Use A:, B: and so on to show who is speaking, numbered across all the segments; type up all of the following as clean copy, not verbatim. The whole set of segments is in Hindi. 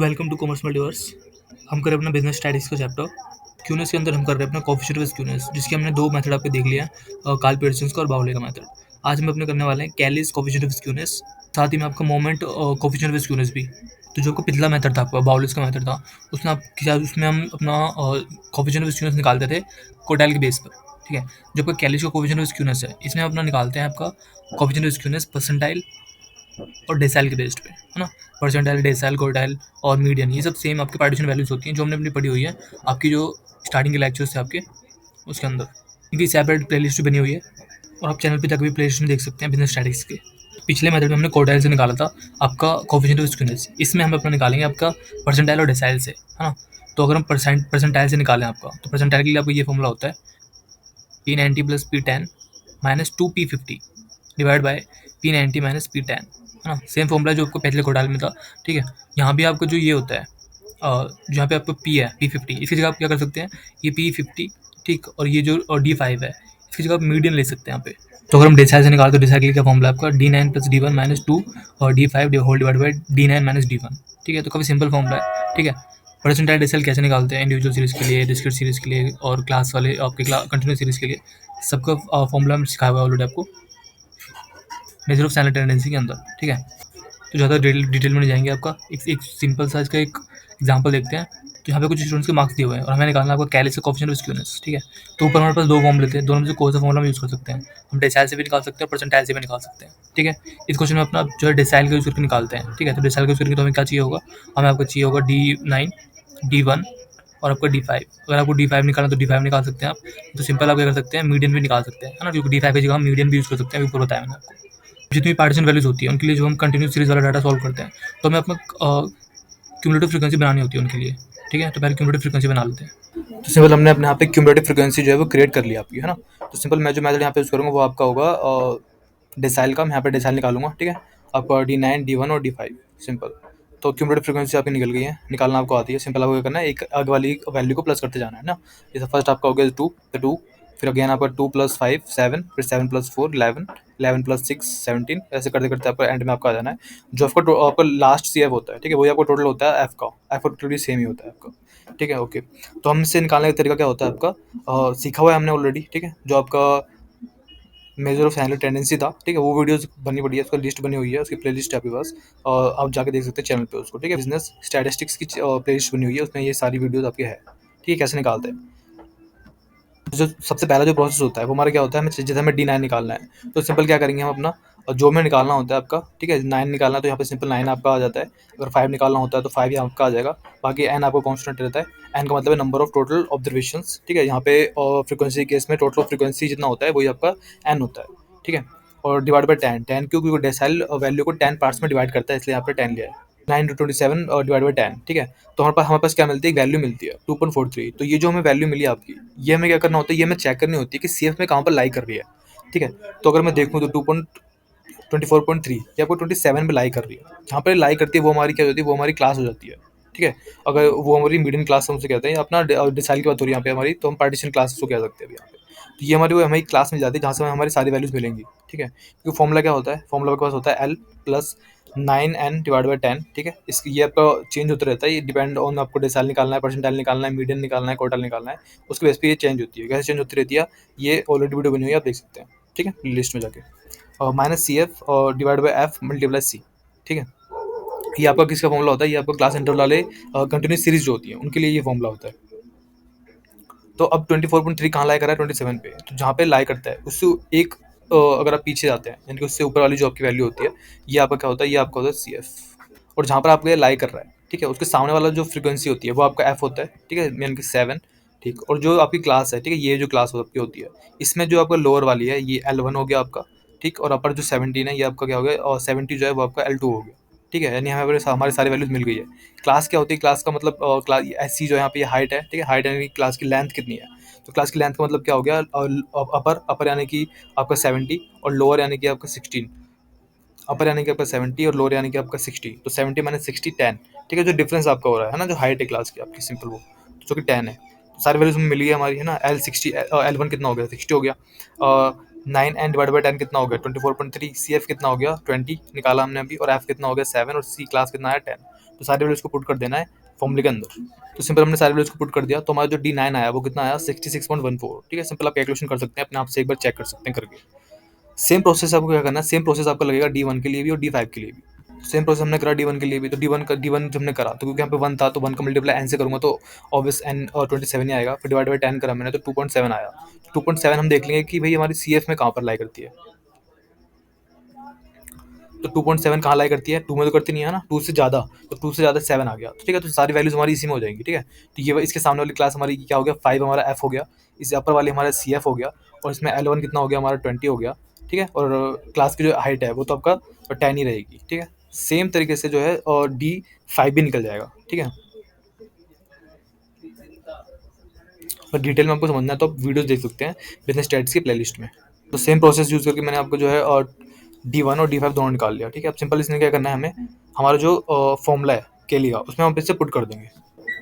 A: Welcome to commerce multiverse. हम कर रहे हैं अपना बिजनेस स्टडीज का चैप्टर क्यूनेस के अंदर। हम कर रहे हैं अपना कोफिशिएंट विद क्यूनेस, जिसके हमने दो मेथड आपके देख लिया है, कार्ल पीटरसन का और बाउले का मेथड। आज हम अपने करने वाले हैं कैलीज कोफिशिएंट विद क्यूनेस, साथ ही में आपका मोमेंट कोफिशिएंट विद क्यूनेस भी। तो जो आपका पिछला मेथड था, आपका बाउलिस का मेथड था, उसमें हम अपना कोफिशिएंट विद क्यूनेस निकालते थे कोटाइल के बेस पर। ठीक है, जो आपका कैलीज का कोफिशिएंट विद क्यूनेस है, इसमें हम अपना निकालते हैं आपका कोफिशिएंट विद क्यूनेस परसेंटाइल और डेसाइल के बेस्ड पे, है ना। परसेंटाइल, डेसाइल, क्वार्टाइल और मीडियन, ये सब सेम आपके पार्टीशन वैल्यूज होती हैं जो हमने अपनी पढ़ी हुई है आपकी जो स्टार्टिंग के लेक्चर्स थे आपके, उसके अंदर इनकी सेपरेट प्लेलिस्ट बनी हुई है और आप चैनल पे जाकर भी प्लेलिस्ट में देख सकते हैं बिजनेस स्टैटिक्स के। पिछले मेथड में हमने क्वार्टाइल से निकाला था आपका कोफिशिएंट ऑफ स्क्यूनेस, इसमें हम अपना निकालेंगे आपका परसेंटाइल और डेसाइल से, है ना। तो अगर हम परसेंटाइल से निकालें आपका, तो परसेंटाइल के लिए आपको ये फॉर्मूला होता है P90 plus P10 minus 2P50 divide by P90 minus P10, है ना। सेम फॉर्मूला जो आपको पहले घोटाले में था। ठीक है, यहाँ भी आपका जो ये होता है जहाँ पे आपको P है P50, इसकी जगह आप क्या कर सकते हैं, ये P50, ठीक, और ये जो D5 है, इसकी जगह आप मीडियन ले सकते हैं यहाँ पे। तो अगर हम डेसाइल से निकालते तो डेसाइल के लिए क्या फॉर्मूला है आपका D9 प्लस D1 माइनस 2 और D5 whole divide by D9 minus D1। ठीक है, तो काफ़ी सिंपल फॉर्मूला है। ठीक है, परसेंटाइल डेसिमल कैसे निकालते हैं इंडिविजुअल सीरीज़ के लिए, डिस्क्रीट सीरीज़ के लिए और क्लास वाले आपके कंटिन्यूस सीरीज़ के लिए, सबका फॉर्मूला हम सिखाया हुआ है ऑलरेडी आपको मेजर ऑफ स्टैंडर्ड टेंडेंसी के अंदर। ठीक है, तो ज़्यादा डिटेल में नहीं जाएंगे। आपका एक सिंपल सा इसका एक एग्जांपल देखते हैं। तो यहाँ पे कुछ स्टूडेंट्स के मार्क्स दिए हुए हैं और हमें निकालना है आपका कैलिस का कोफिशिएंट ऑफ स्क्यूनेस। ठीक है, तो ऊपर हमारे पास दो फॉर्म लेते हैं, दोनों में से कोई सा फॉर्मूला हम यूज़ कर सकते हैं। हम डेसाइल से भी निकाल सकते हैं, परसेंटाइल से भी निकाल सकते हैं। ठीक है, इस क्वेश्चन में अपना जो है डेसाइल का यूज़ करके निकालते हैं। ठीक है, तो डेसाइल का यूज़ करके तो हमें क्या चाहिए होगा, हमें आपको चाहिए होगा D9, D1 और आपका D5। अगर आपको D5 निकालना तो D5 निकाल सकते हैं आप। तो सिंपल आप क्या कर सकते हैं, मीडियन भी निकाल सकते हैं, है ना, क्योंकि D5 की जगह हम मीडियन भी यूज़ कर सकते हैं, अभी ऊपर बताया मैंने आपको। जितनी पार्टीशन वैल्यूज होती है उनके लिए जो हम कंटिन्यूस सीरीज वाला डाटा सॉल्व करते हैं, तो हमें अपना क्यूमुलेटिव फ्रीक्वेंसी बनानी होती है उनके लिए। ठीक है, तो पहले क्यूमुलेटिव फ्रीक्वेंसी बना लेते हैं। तो सिंपल हमने अपने यहाँ पे क्यूमुलेटिव फ्रीक्वेंसी जो है वो क्रिएट कर लिया आपकी, है ना। तो सिंपल मैं जो मेथड यहाँ पे यूज़ करूँगा वो आपका होगा डेसाइल का। मैं यहाँ पे डेसाइल निकालूंगा। ठीक है, आपका D9, D1 और D5 सिंपल। तो क्यूमुलेटिव फ्रीक्वेंसी आपकी निकल गई है, निकालना आपको आती है। सिंपल आपको क्या करना है, एक आगे वाली वैल्यू को प्लस करते जाना है ना। जैसे फर्स्ट आपका हो गया 2, तो 2, फिर अगेन आपका 2 प्लस 5 7, फिर 7 प्लस 4 11, 11 प्लस 6 17, ऐसे करते करते आपका एंड में आपका आ जाना है जो आपका लास्ट CF होता है। ठीक है, वही आपका टोटल होता है एफ का टोटल भी सेम ही होता है आपका। ठीक है, ओके। तो हम इससे निकालने का तरीका क्या होता है आपका, सीखा हुआ है हमने ऑलरेडी। ठीक है, जो आपका मेजर ऑफ स्टैंडर्ड टेंडेंसी था, ठीक है, वो वीडियोस बनी पड़ी है, उसका लिस्ट बनी हुई है, उसकी प्लेलिस्ट है आपके पास, और आप जाके देख सकते हैं चैनल पे उसको। ठीक है, बिजनेस स्टैटिस्टिक्स की प्लेलिस्ट बनी हुई है, उसमें ये सारी वीडियोस आपकी है। ठीक है, कैसे निकालते हैं, जो सबसे पहला जो प्रोसेस होता है वो हमारा क्या होता है, हमें जैसे हमें D9 निकालना है तो सिंपल क्या करेंगे हम अपना, और जो हमें निकालना होता है आपका, ठीक है, 9 निकालना है तो यहाँ पे सिंपल 9 आपका आ जाता है। अगर 5 निकालना होता है तो 5 यहाँ आपका आ जाएगा। बाकी n आपको कॉन्स्टेंट रहता है। n का मतलब है नंबर ऑफ टोटल ऑब्जर्वेशंस। ठीक है, यहाँ पे फ्रीक्वेंसी केस में टोटल फ्रीक्वेंसी जितना होता है वही आपका n होता है। ठीक है, और डिवाइड बाई 10, 10 क्योंकि डेसिमल वैल्यू को 10 पार्ट्स में डिवाइड करता है, इसलिए यहाँ पे 10 लिया है। 9 to 27 डिवाइड बाई 10। ठीक है, तो हमारे पास क्या मिलती है, वैल्यू मिलती है 2.43। तो ये जो हमें वैल्यू मिली आपकी, ये हमें क्या करना होता है, ये हमें चेक करनी होती है कि CF में कहाँ पर लाई कर रही है। ठीक है, तो अगर मैं देखूँ तो 2.24.3 ये आपको 27 पे लाई कर रही है। जहाँ पर लाई करती है वो हमारी क्या होती है, वो हमारी क्लास हो जाती है। ठीक है, अगर वो हमारी मीडियम क्लास हमसे कहते हैं, अपना डिसाइल की बात हो रही है यहाँ पे हमारी, तो हम पार्टीशन क्लास को कह सकते हैं अभी यहाँ पे। तो ये हमारी वो हमारी क्लास मिल जाती है जहाँ से हमें हमारी सारी वैल्यूज मिलेंगी। ठीक है, क्योंकि फॉर्मूला क्या होता है, फॉर्मूला के पास होता है L plus 9n divide by 10। ठीक है, इसकी ये आपका चेंज होता रहता है, ये डिपेंड ऑन आपको डेसाइल निकालना है, परसेंटाइल निकालना है, मीडियन निकालना है, क्वार्टाइल निकालना है, उसके बेस पे ये चेंज होती है। कैसे चेंज होती रहती है, ये ऑलरेडी वीडियो बनी हुई है, आप देख सकते हैं। ठीक है, लिस्ट में जाके, और माइनस CF और divide by F multiply C। ठीक है, ये आपका किसका फॉर्मूला होता है, ये आपका क्लास इंटरवल वाले कंटिन्यूस सीरीज जो होती है उनके लिए ये फॉर्मूला होता है। तो अब 24.3 कहाँ लाई कर रहा है, 27 पे। तो जहाँ पे लाई करता है उससे एक अगर आप पीछे जाते हैं, यानी कि उससे ऊपर वाली जो आपकी वैल्यू होती है, ये आपका क्या होता है, ये आपका होता है CF। और जहाँ पर आपको ये लाई कर रहा है, ठीक है, उसके सामने वाला जो फ्रीक्वेंसी होती है वो आपका F होता है। ठीक है, यानी कि 7। ठीक, और जो आपकी क्लास है, ठीक है, ये जो क्लास आपकी होती है, इसमें जो आपका लोअर वाली है ये L1 हो गया आपका। ठीक, और अपर जो 17 है ये आपका क्या हो गया, और 70 जो है वो आपका L2 हो गया। ठीक है, यानी हमारी सारी वैल्यूज मिल गई है। क्लास क्या होती है, क्लास का मतलब क्लास SC जो यहाँ पे हाइट है। ठीक है, हाइट यानी क्लास की लेंथ कितनी है, तो क्लास की लेंथ का मतलब क्या हो गया, अपर यानी कि आपका 70 और लोअर यानी कि आपका 16। अपर यानी कि आपका 70 और लोअर यानी कि आपका 60। तो 70 माइनस 60 10। ठीक है, जो डिफरेंस आपका हो रहा है ना, जो हाइट है क्लास की आपकी, सिंपल वो जो कि 10 है। तो सारी वैल्यूज में मिली है हमारी, है ना। L1 कितना हो गया, 60 हो गया। 9n डिवाइड बाई 10 कितना हो गया, 24.3। CF कितना हो गया, 20 निकाला हमने अभी, और F कितना हो गया 7, और C क्लास कितना है 10। तो सारी वैल्यूज़ को पुट कर देना है फॉर्मूले के अंदर। तो सिंपल हमने सारी वैल्यूज़ को पुट कर दिया, तो हमारा जो D9 आया वो कितना आया 66.14, ठीक है। सिंपल आप कैलकुलेशन कर सकते हैं अपने आप से, एक बार चेक कर सकते हैं करके। सेम प्रोसेस आपको क्या करना है, सेम प्रोसेस आपका लगेगा D1 के लिए भी और D5 के लिए भी। सेम प्रोसेस हमने करा D1 के लिए भी, तो D1 जब हमने करा तो क्योंकि यहाँ पे 1 था तो 1 का मल्टीप्लाई n से करूँगा तो ऑब्वियस n और 27 ही आएगा, फिर डिवाइड बाई 10 करा मैंने तो 2.7 आया। 2.7 हम देख लेंगे कि भाई हमारी CF में कहाँ पर लाई करती है, तो 2.7 कहाँ लाई करती है, 2 में तो करती नहीं है ना, 2 से ज़्यादा, तो 2 से ज़्यादा 7 आ गया, ठीक है। तो सारी वैल्यूज हमारी इसी में हो जाएंगी, ठीक है। तो ये इसके सामने वाली क्लास हमारी क्या हो गया, 5 हमारा f हो गया, इस अपर वाली हमारा CF हो गया, और इसमें L1 कितना हो गया हमारा 20 हो गया, ठीक है। और क्लास की जो हाइट है वो तो आपका 10 ही रहेगी, ठीक है। सेम तरीके से जो है और D5 भी निकल जाएगा, ठीक है। और डिटेल में आपको समझना है तो आप वीडियोस देख सकते हैं बिजनेस स्टैट्स की प्लेलिस्ट में। तो सेम प्रोसेस यूज़ करके मैंने आपको जो है और D1 और D5 दोनों निकाल लिया, ठीक है। अब सिंपल इसमें क्या करना है हमें, हमारा जो फॉर्मूला है केली का उसमें हम फिर से पुट कर देंगे।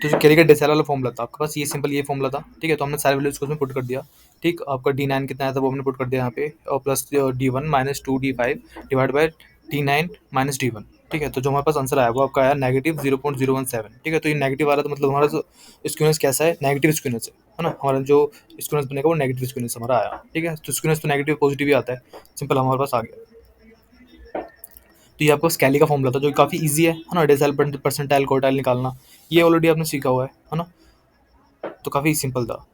A: तो जो केली का डेसिमल वाला फॉर्मूला था आपके पास, ये सिंपल ये फॉर्मूला था, ठीक है। तो हमने सारे वैल्यूज को उसमें पुट कर दिया, ठीक। आपका D9 कितना आया था वो हमने पुट कर दिया यहाँ पे, और plus D1 minus 2D5 divide by D9 minus D1, ठीक है। तो जो हमारे पास आंसर आया वो आपका आया -0.017, ठीक है। तो ये नेगेटिव आ रहा था, मतलब हमारा जो स्क्यूनेस कैसा है, नेगेटिव स्क्यूनेस है ना। हमारा जो स्क्यूनेस बनेगा वो नेगेटिव स्क्यूनेस हमारा आया, ठीक है। तो स्क्यूनेस तो नेगेटिव पॉजिटिव ही आता है, सिंपल हमारे पास आ गया। तो ये आपको स्केली का फॉर्मूला था जो काफ़ी इजी है ना, डेसिमल परसेंटाइल क्वार्टाइल निकालना, ये ऑलरेडी आपने सीखा हुआ है ना, तो काफ़ी सिंपल था।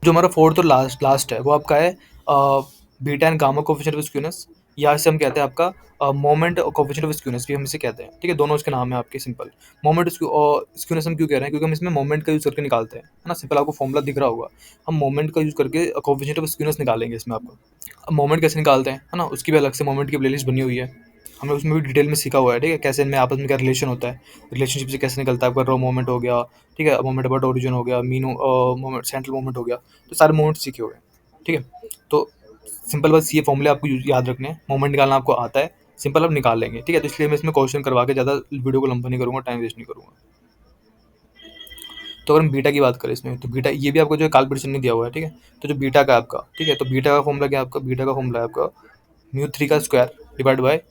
A: जो हमारा फोर्थ और लास्ट है वो आपका है beta and gamma coefficient of skewness, या इसे हम कहते हैं आपका मोमेंट कोफिशिएंट ऑफ स्क्यूनेस भी हम इसे कहते हैं, ठीक है। दोनों इसके नाम है आपके सिंपल। मोमेंट स्क्यूनेस हम क्यों कह रहे हैं, क्योंकि हम इसमें मोमेंट का यूज़ करके निकालते हैं, है ना। सिंपल आपको फॉर्मूला दिख रहा होगा, हम मोमेंट का यूज़ करके कोफिशिएंट ऑफ स्क्यूनेस निकालेंगे इसमें आपको। अब मोमेंट कैसे निकालते हैं, है ना, उसकी भी अलग से मोमेंट की प्लेलिस्ट बनी हुई है, हमने उसमें भी डिटेल में सीखा हुआ है, ठीक है। कैसे इनमें आपस में क्या रिलेशन होता है, रिलेशनशिप से कैसे निकलता है आपका रो मोमेंट हो गया, ठीक है, मोमेंट अबाउट ओरिजिन हो गया, मीन मोमेंट, सेंट्रल मोमेंट हो गया, तो सारे मोमेंट सीखे हुए हैं, ठीक है। तो सिंपल बस ये फॉर्मूले आपको याद रखने हैं, मोमेंट निकालना आपको आता है, सिंपल आप निकाल लेंगे, ठीक है। तो इसलिए मैं इसमें क्वेश्चन करवा के ज़्यादा वीडियो को लंबा नहीं करूँगा, टाइम वेस्ट नहीं करूँगा। तो अगर हम बीटा की बात करें इसमें, तो बीटा ये भी आपको जो है कैलकुलेशन नहीं दिया हुआ है, ठीक है। तो जो बीटा का आपका, ठीक है, तो बीटा का फॉर्मूला क्या है आपका, बीटा का फॉर्मूला है आपका μ3 का स्क्वायर डिवाइड बाय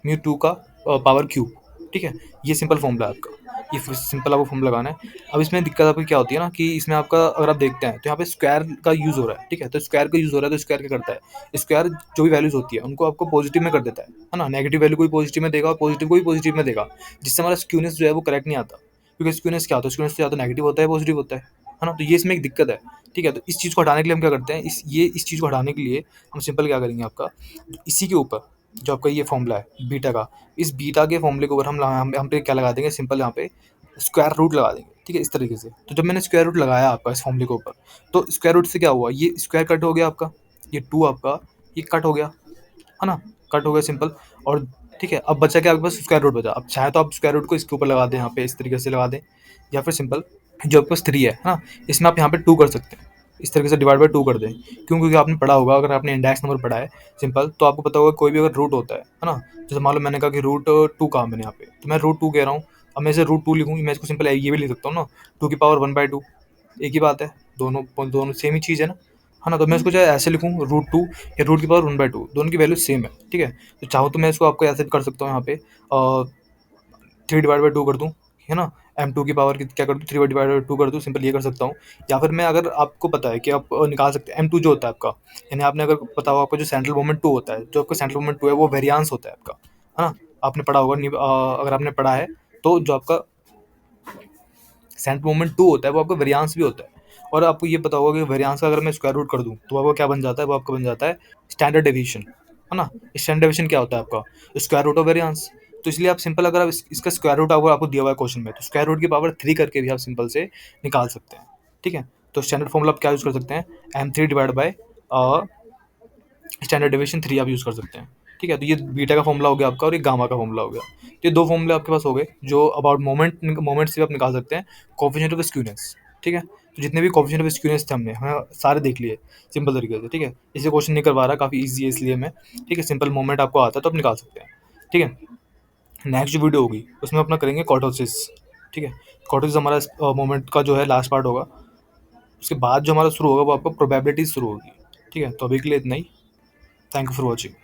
A: μ2 का पावर क्यूब, ठीक है। ये सिंपल फॉर्मूला है आपका, ये सिंपल आपको फॉर्मूला लगाना है। अब इसमें दिक्कत आपकी क्या होती है ना, कि इसमें आपका अगर आप देखते हैं तो यहाँ पे स्क्वायर का यूज़ हो रहा है, ठीक है। तो स्क्वायर का यूज़ हो रहा है, तो स्क्वायर क्या करता है, स्क्वायर जो भी वैल्यूज होती है उनको आपको पॉजिटिव में कर देता है ना। नेगेटिव वैल्यू कोई पॉजिटिव में देगा और पॉजिटिव को भी पॉजिटिव में देगा, जिससे हमारा स्क्यूनेस जो है वो करेक्ट नहीं आता, क्योंकि स्क्यूनेस क्या होता है, स्क्यूनेस तो या तो नेगेटिव होता है पॉजिटिव होता है ना। तो ये इसमें एक दिक्कत है, ठीक है। तो इस चीज़ को हटाने के लिए हम क्या करते हैं, इस चीज़ को हटाने के लिए हम सिंपल क्या करेंगे आपका, इसी के ऊपर जो आपका ये फॉर्मूला है बीटा का, इस बीटा के फॉर्मूले के ऊपर हम पे क्या लगा देंगे, सिंपल यहाँ पे स्क्वायर रूट लगा देंगे, ठीक है, इस तरीके से। तो जब मैंने स्क्वायर रूट लगाया आपका इस फॉर्मूले के ऊपर, तो स्क्वायर रूट से क्या हुआ, ये स्क्वायर कट हो गया आपका, ये 2 आपका ये कट हो गया, है ना, कट हो गया सिंपल। और ठीक है, अब बचा क्या आपके पास, स्क्वायर रूट बचा। अब चाहे तो आप स्क्वायर रूट को इसके ऊपर लगा दें, यहाँ पे इस तरीके से लगा दें, या फिर सिंपल जो आपके पास 3 है ना, इसमें आप यहाँ पे 2 कर सकते हैं, इस तरीके से डिवाइड बाई 2 कर दें। क्यों, क्योंकि आपने पढ़ा होगा, अगर आपने इंडेक्स नंबर पढ़ा है सिंपल, तो आपको पता होगा कोई भी अगर रूट होता है ना, जैसे मान लो मैंने कहा कि रूट 2 कहा मैंने यहाँ पे, तो मैं रूट 2 कह रहा हूँ। अब मैं इसे रूट 2 लिखूँ, मैं इसको सिंपल ये भी लिख सकता हूँ ना, 2 की पावर 1/2, एक ही बात है, दोनों दोनों सेम ही चीज़ है ना। तो मैं इसको चाहे ऐसे लिखूँ रूट 2 या रूट की पावर 1/2, दोनों की वैल्यू सेम है, ठीक है। तो चाहो तो मैं इसको आपको ऐसे भी कर सकता हूँ, यहाँ पे 3/2 कर दूँ, है ना, m2 की पावर क्या कर दूँ, 3/2 कर दूँ, सिंपल ये कर सकता हूँ। या फिर मैं, अगर आपको पता है कि आप निकाल सकते हैं m2 जो होता है आपका, यानी आपने अगर पता हो आपका जो सेंट्रल मोमेंट 2 होता है, जो आपका सेंट्रल मोमेंट 2 है वो वेरियांस होता है आपका, है ना। आपने पढ़ा होगा, अगर आपने पढ़ा है तो जो आपका सेंट्रल मोमेंट 2 होता है वो आपका वेरियांस भी होता है। और आपको ये पता होगा कि वेरियांस का अगर मैं स्क्वायर रूट कर दूँ तो आपको क्या बन जाता है, वो आपका बन जाता है स्टैंडर्ड डेविएशन, है ना। स्टैंडर्ड डेविएशन क्या होता है आपका, स्क्वायर रूट ऑफ वेरियांस। तो इसलिए आप सिंपल, अगर आप इसका स्क्वायर रूट आपको दिया हुआ है क्वेश्चन में, तो स्क्वायर रूट की पावर 3 करके भी आप सिंपल से निकाल सकते हैं, ठीक है। तो स्टैंडर्ड फॉर्मूला आप क्या यूज़ कर सकते हैं, m3 divide by standard deviation 3 आप यूज़ कर सकते हैं, ठीक है। तो ये बीटा का फॉर्मूला हो गया आपका और ये गामा का फॉर्मूला हो गया। तो ये 2 फॉर्मूले आपके पास हो गए जो अबाउट मोमेंट से आप निकाल सकते हैं कोएफिशिएंट ऑफ स्क्यूनेस, ठीक है। तो जितने भी कोएफिशिएंट ऑफ स्क्यूनेस थे हमने सारे देख लिए सिंपल तरीके से, ठीक है। इसे क्वेश्चन नहीं करवा रहा, काफ़ी ईजी है इसलिए मैं, ठीक है। सिंपल मोमेंट आपको आता है तो आप निकाल सकते हैं, ठीक है। नेक्स्ट जो वीडियो होगी उसमें अपना करेंगे कॉर्टोसिस, ठीक है। कॉर्टोसिस हमारा मोमेंट का जो है लास्ट पार्ट होगा, उसके बाद जो हमारा शुरू होगा वो आपका प्रोबेबिलिटीज शुरू होगी, ठीक है। तो अभी के लिए इतना ही, थैंक यू फॉर वॉचिंग।